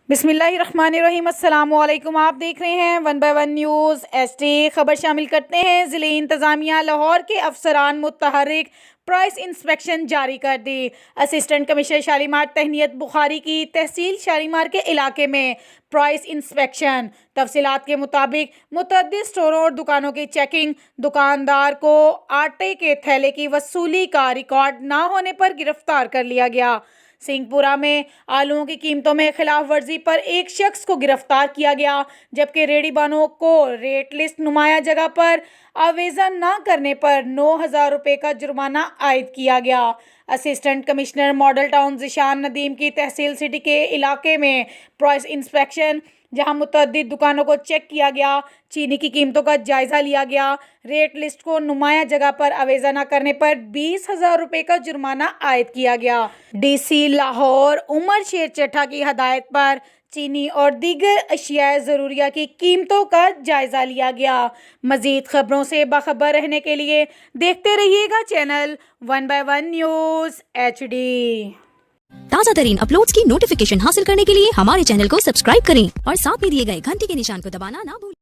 बिस्मिल्लाहिर्रहमानिर्रहीम। अस्सलाम वालेकुम। आप देख रहे हैं 1 बाय 1 न्यूज़ एचडी। खबर शामिल करते हैं। ज़िले इंतज़ामिया लाहौर के अफसरान मुतहर्रिक प्राइस इंस्पेक्शन जारी कर दी। असिस्टेंट कमिश्नर शालीमार तहनीत बुखारी की तहसील शालीमार के इलाके में प्राइस इंस्पेक्शन। तफसीलात के मुताबिक मुतअद्दिद स्टोरों और दुकानों की चेकिंग, दुकानदार को आटे के थैले की वसूली का रिकॉर्ड ना होने पर गिरफ्तार कर लिया गया। सिंहपुरा में आलूओं की कीमतों में खिलाफ वर्जी पर एक शख्स को गिरफ्तार किया गया, जबकि रेहड़ीबानों को रेट लिस्ट नुमाया जगह पर आवेदन न करने पर 9,000 रुपये का जुर्माना आयद किया गया। Assistant commissioner model town Zeeshan Nadeem की तहसील सिटी के इलाके में प्राइस इंस्पेक्शन, जहां मुतअद्दिद दुकानों को चेक किया गया, चीनी की कीमतों का जायजा लिया गया, रेट लिस्ट को नुमाया जगह पर आवेदन न करने पर 20,000 रुपये का जुर्माना आयद किया गया। डीसी लाहौर उमर शेर चट्ठा की हदायत पर चीनी और दीगर अशियाए ज़रूरिया की कीमतों का जायजा लिया गया। मज़ीद खबरों से बाखबर रहने के लिए देखते रहिएगा चैनल 1 बाय 1 न्यूज़ HD। ताज़ा तरीन अपलोड्स की नोटिफिकेशन हासिल करने के लिए हमारे चैनल को सब्सक्राइब करें और साथ में दिए गए घंटी के निशान को दबाना ना भूलें।